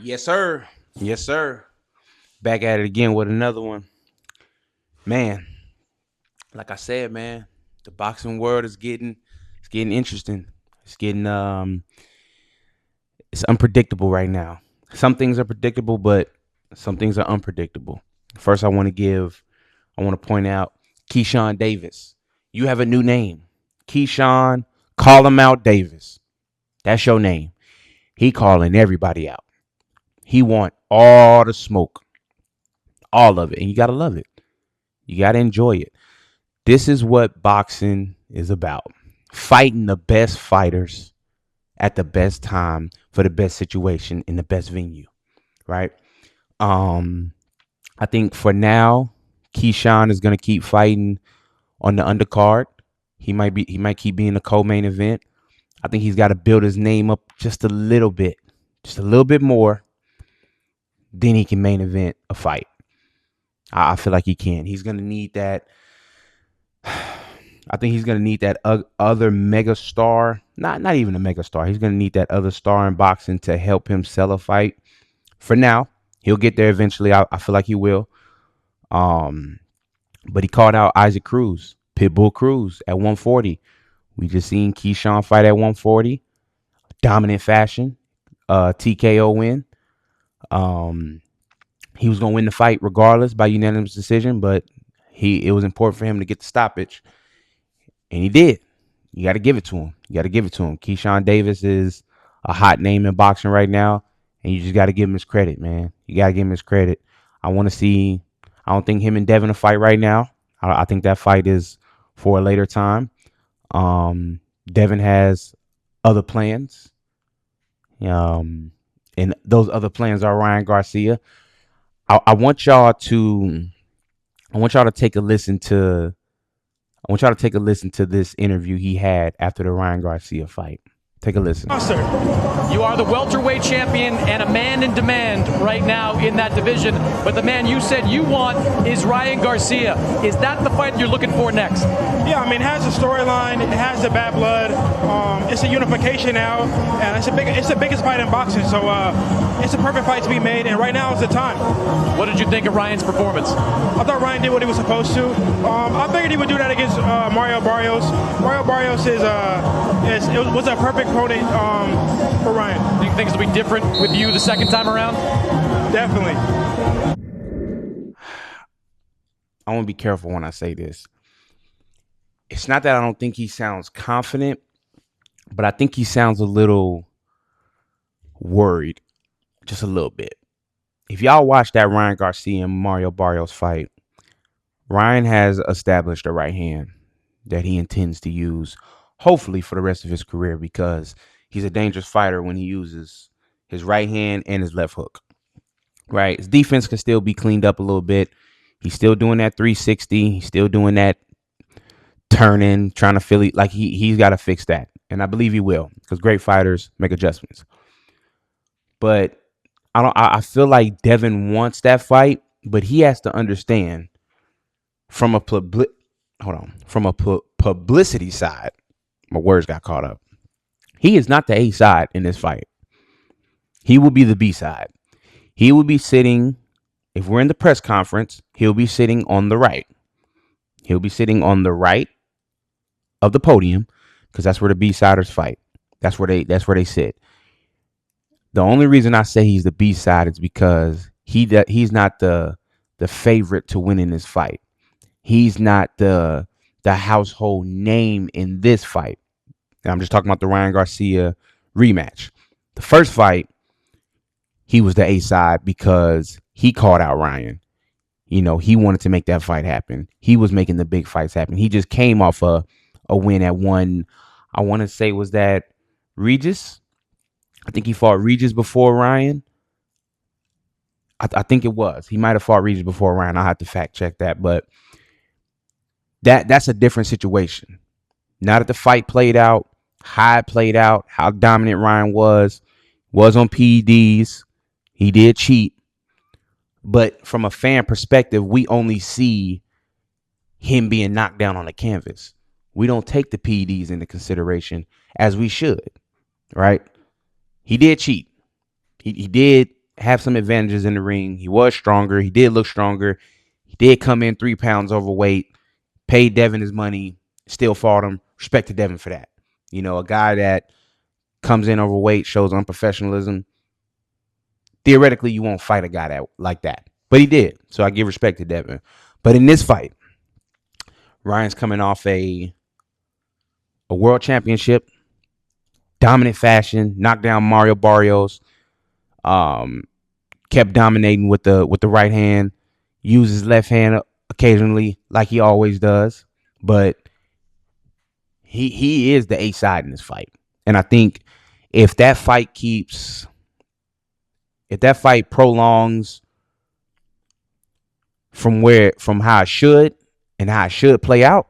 Yes, sir. Yes, sir. Back at it again with another one. Man, like I said, man, the boxing world is getting interesting. It's getting it's unpredictable right now. Some things are predictable, but some things are unpredictable. First, I want to point out Keyshawn Davis. You have a new name. Keyshawn, call him out Davis. That's your name. He calling everybody out. He want all the smoke, all of it, and you gotta love it. You gotta enjoy it. This is what boxing is about. Fighting the best fighters at the best time for the best situation in the best venue, right? Um, I think for now, Keyshawn is gonna keep fighting on the undercard. He might keep being the co-main event. I think he's got to build his name up just a little bit more. Then he can main event a fight. I feel like he can. He's gonna need that. I think he's gonna need that other mega star. Not even a mega star. He's gonna need that other star in boxing to help him sell a fight. For now, he'll get there eventually. I feel like he will. Um, but he called out Isaac Cruz, Pitbull Cruz at 140. We just seen Keyshawn fight at 140, dominant fashion, TKO win. Um, he was gonna win the fight regardless by unanimous decision, but it was important for him to get the stoppage, and he did. You got to give it to him. You got to give it to him. Keyshawn Davis is a hot name in boxing right now, and you just got to give him his credit, man. You got to give him his credit. I want to see. I don't think him and Devin a fight right now. I think that fight is for a later time. Devin has other plans. Um, and those other plans are Ryan Garcia. I want y'all to take a listen to this interview he had after the Ryan Garcia fight. Take a listen. You are the welterweight champion and a man in demand right now in that division, but the man you said you want is Ryan Garcia. Is that the fight you're looking for next? Yeah, I mean, it has a storyline, it has the bad blood, it's a unification now, and it's the biggest fight in boxing, so it's a perfect fight to be made, and right now is the time. What did you think of Ryan's performance? I thought Ryan did what he was supposed to. I figured he would do that against Mario Barrios. Mario Barrios was a perfect opponent for Ryan. Do you think things will be different with you the second time around? Definitely. I want to be careful when I say this. It's not that I don't think he sounds confident, but I think he sounds a little worried, just a little bit. If y'all watch that Ryan Garcia and Mario Barrios fight, Ryan has established a right hand that he intends to use, hopefully for the rest of his career, because he's a dangerous fighter when he uses his right hand and his left hook. Right? His defense can still be cleaned up a little bit. He's still doing that 360. He's still doing that turning, trying to feel it. Like he's got to fix that. And I believe he will, because great fighters make adjustments. But I feel like Devin wants that fight, but he has to understand from a publicity side. My words got caught up. He is not the A side in this fight. He will be the B side. He will be sitting, if we're in the press conference, he'll be sitting on the right. He'll be sitting on the right of the podium, because that's where the B-siders fight. That's where they sit. The only reason I say he's the B side is because he's not the favorite to win in this fight. He's not the household name in this fight. And I'm just talking about the Ryan Garcia rematch. The first fight, he was the A side because he called out Ryan. You know, he wanted to make that fight happen. He was making the big fights happen. He just came off a win at one. I want to say, was that Regis? I think he fought Regis before Ryan. I think it was. He might have fought Regis before Ryan. I'll have to fact check that. But that's a different situation. Now that the fight played out, how it played out, how dominant Ryan was on PEDs. He did cheat. But from a fan perspective, we only see him being knocked down on the canvas. We don't take the PEDs into consideration as we should, right? He did cheat. He did have some advantages in the ring. He was stronger. He did look stronger. He did come in 3 pounds overweight. Paid Devin his money. Still fought him. Respect to Devin for that. You know, a guy that comes in overweight, shows unprofessionalism. Theoretically, you won't fight a guy like that. But he did. So I give respect to Devin. But in this fight, Ryan's coming off a world championship, dominant fashion, knocked down Mario Barrios, kept dominating with the right hand, uses left hand occasionally like he always does. But he is the A side in this fight. And I think if that fight prolongs from how it should and how it should play out,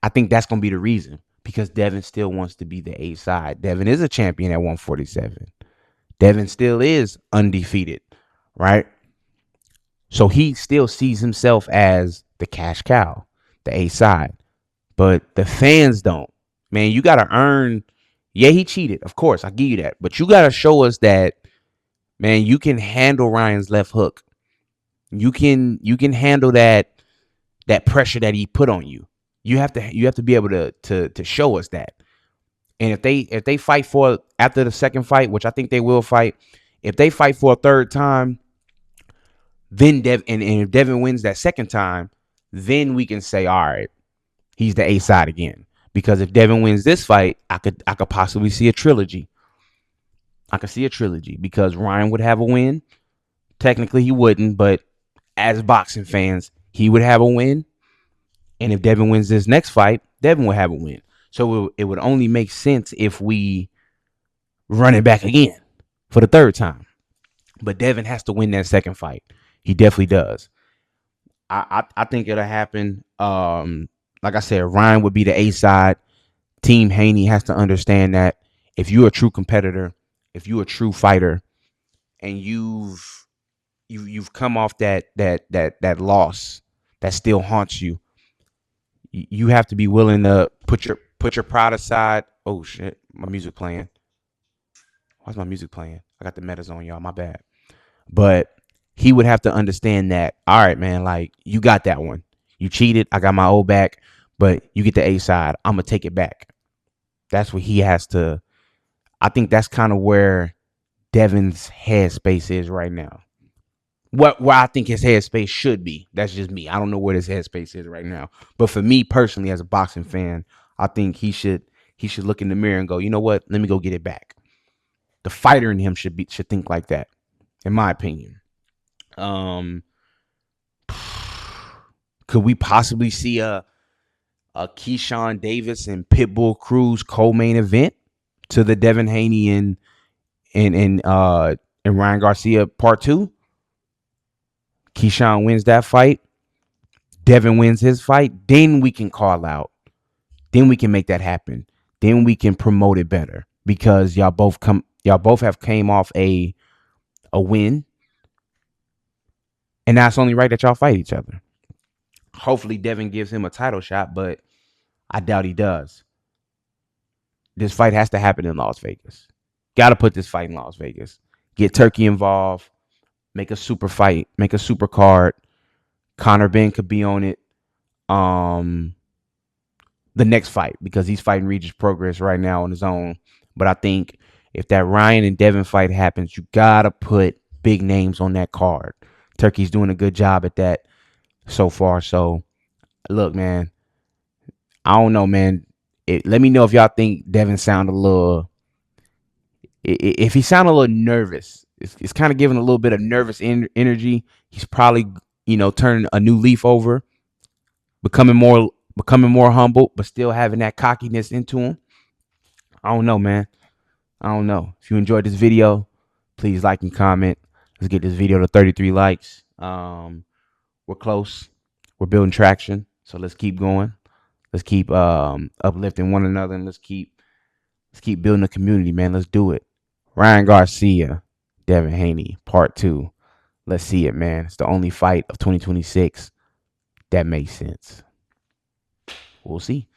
I think that's going to be the reason, because Devin still wants to be the A side. Devin is a champion at 147. Devin still is undefeated, right? So he still sees himself as the cash cow, the A side. But the fans don't. Man, you got to earn. Yeah, he cheated. Of course, I give you that. But you got to show us that, man, you can handle Ryan's left hook. You can handle that pressure that he put on you. You have to be able to show us that. And if they fight for after the second fight, which I think they will fight, if they fight for a third time, then and if Devin wins that second time, then we can say, all right, he's the A side again. Because if Devin wins this fight, I could possibly see a trilogy. I could see a trilogy because Ryan would have a win. Technically, he wouldn't, but as boxing fans, he would have a win. And if Devin wins this next fight, Devin would have a win. So it would only make sense if we run it back again for the third time. But Devin has to win that second fight. He definitely does. I think it'll happen. Like I said, Ryan would be the A side. Team Haney has to understand that if you're a true competitor, if you're a true fighter, and you've come off that loss that still haunts you, you have to be willing to put your pride aside. Oh shit, my music playing. Why's my music playing? I got the metas on, y'all. My bad. But he would have to understand that, all right, man, like, you got that one. You cheated. I got my old back, but you get the A side. I'm going to take it back. That's what he has to. I think that's kind of where Devin's headspace is right now. Where I think his headspace should be. That's just me. I don't know where his headspace is right now. But for me personally, as a boxing fan, I think he should look in the mirror and go, you know what? Let me go get it back. The fighter in him should think like that, in my opinion. Could we possibly see a Keyshawn Davis and Pitbull Cruz co-main event to the Devin Haney and Ryan Garcia part 2? Keyshawn wins that fight. Devin wins his fight. Then we can call out. Then we can make that happen. Then we can promote it better, because y'all both have came off a win. And now it's only right that y'all fight each other. Hopefully Devin gives him a title shot, but I doubt he does. This fight has to happen in Las Vegas. Got to put this fight in Las Vegas. Get Turkey involved. Make a super fight. Make a super card. Conor Ben could be on it. The next fight, because he's fighting Regis Progress right now on his own. But I think if that Ryan and Devin fight happens, you got to put big names on that card. Turkey's doing a good job at that so far. So, look, man, I don't know, man. Let me know if y'all think Devin sound a little. If he sound a little nervous, it's kind of giving a little bit of nervous energy. He's probably, turning a new leaf over, becoming more humble, but still having that cockiness into him. I don't know, man. I don't know. If you enjoyed this video, please like and comment. Let's get this video to 33 likes. We're close. We're building traction. So let's keep going. Let's keep uplifting one another, and let's keep building a community, man. Let's do it. Ryan Garcia, Devin Haney, part 2. Let's see it, man. It's the only fight of 2026 that makes sense. We'll see.